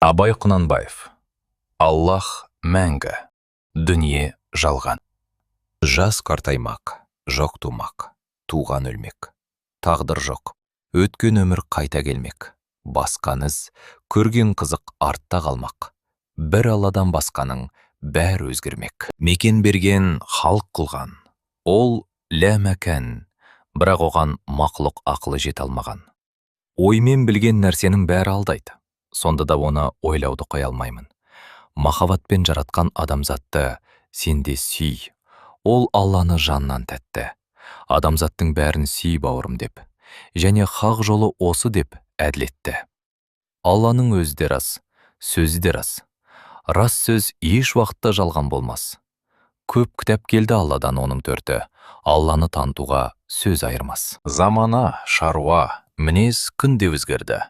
Абай Құнанбаев. Аллах мәңгі, дүние жалған. Жас қартаймақ, жоқ тумақ, туған өлмек. Тағдыр жоқ, өткен өмір қайта келмек. Басқан із, көрген қызық артта қалмақ. Бір Алладан басқаның бәрі өзгермек. Мекен берген халық қылған, ол лә мәкән, бірақ оған мақлұқ ақылы жете алмаған. Оймен білген нәрсенің бәрі алдайды, сонда да оны ойлауды қоя алмаймын. Махаббатпен жаратқан адамзатты сенде сүй, ол Алланы жаннан тәтті. Адамзаттың бәрін сүй бауырым деп, және хақ жолы осы деп әділетті. Алланың өзі де рас, сөзі де рас. Рас сөз еш уақытта жалған болмас. Көп кітап келді Алладан оның төрті, Алланы танытуға сөз айырмас. Замана, шаруа, мінез күнде өзгерді.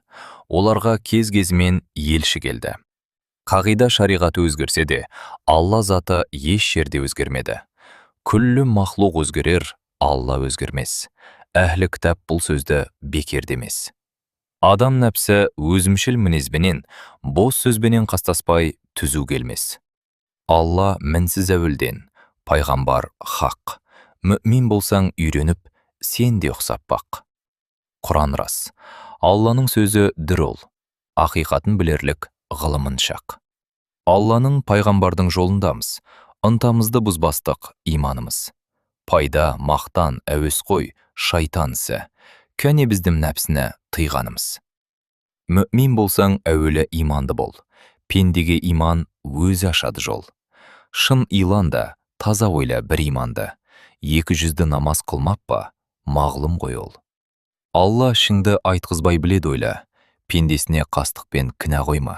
Оларға кез-кезімен елші келді. Қағида шариғаты өзгерсе де, Алла заты еш жерде өзгермеді. Күллі мақлуқ өзгерер, Алла өзгермес. Әхлі кітап бұл сөзді бекер демес. Адам нәпсі өзімшіл мінезбенен, бос сөзбенен қастаспай түзу келмес. Алла мінсіз әуелден, пайғамбар хақ. Мүмин болсаң үйреніп, сен де ұқсап бақ. Құран рас. Алланың сөзі дірол, ақиқатын білерлік ғылымын шақ. Алланың пайғамбардың жолындамыз, ынтамызды бұзбастық иманымыз. Пайда, мақтан, әуесқой, шайтан ісі, кәне біздің нәпсіні тыйғанымыз. Мүмин болсаң әуелі иманды бол, пендеге иман өзі ашады жол. Шын иланда, таза ойла бір иманды, 200-ді намаз қылмап па, мағлұм ғой ол. Алла ішіңді айтқызбай біледі ойла, пендесіне қастықпен кінә қойма.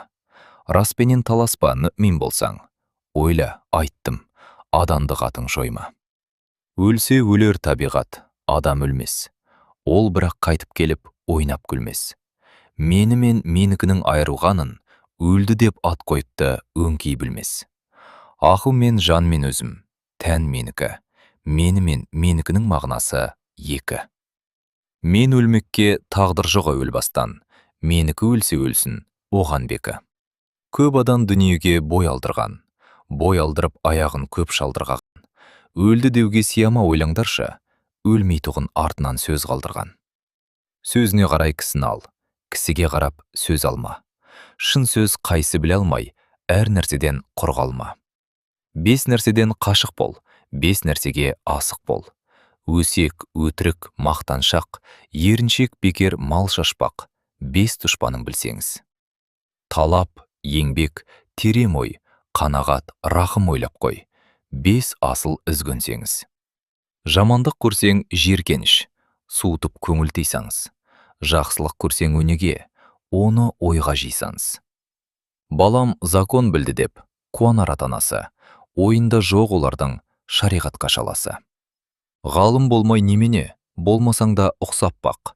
Распенен таласпа мүмин болсаң, ойла, айттым, адандық атың жойма. Өлсе өлер табиғат, адам өлмес. Ол бірақ қайтып келіп, ойнап күлмес. Мені мен менікінің айырылғанын, өлді деп ат қойыпты өңкей білмес. Ақыл мен жан мен өзім, тән менікі, мені мен менікінің мағынасы екі. Мен өлмекке тағдыр жоғы өл бастан, менікі өлсе өлсін, оған бекі. Көп адам дүниеге бой алдырған, бой алдырып аяғын көп шалдырған. Өлді деуге сияма ойлаңдаршы, өлмейтұғын артынан сөз қалдырған. Сөзіне қарай кісін ал, кісіге қарап сөз алма. Шын сөз қайсы біле алмай, әр нәрседен құр қалма. 5 нәрседен қашық бол, 5 нәрсеге асық бол. Өсек, өтірік, мақтаншақ, еріншек, бекер, мал шашпақ, 5 дұшпанын білсеңіз. Талап, еңбек, терем ой, қанағат, рахым ойлап қой, 5 асыл ізгөнсеңіз. Жамандық көрсең жеркеніш, суытып көңіл тыйсаңыз. Жақсылық көрсең өнеге, оны ойға жисаңыз. Балам закон білді деп, қуанар ата-анасы, ойында жоқ олардың шариғатқа шаласы. Ғалым болмай немене, болмасаң да ұқсап бақ.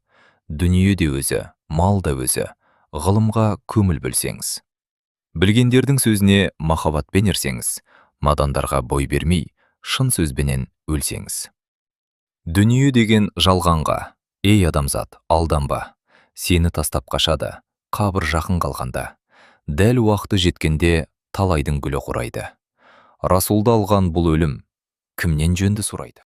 Дүние де өзі, мал да өзі, ғылымға көңіл бөлсеңіз. Білгендердің сөзіне махаббатпен ерсеңіз, надандарға бой бермей, шын сөзбенен өлсеңіз. Дүние деген жалғанға, ей адамзат, алданба. Сені тастап қашады, қабір жақын қалғанда. Дәл уақыты жеткенде талайдың гүлі құрайды. Расулды алған бұл өлім, кімнен жөнді сұрайды?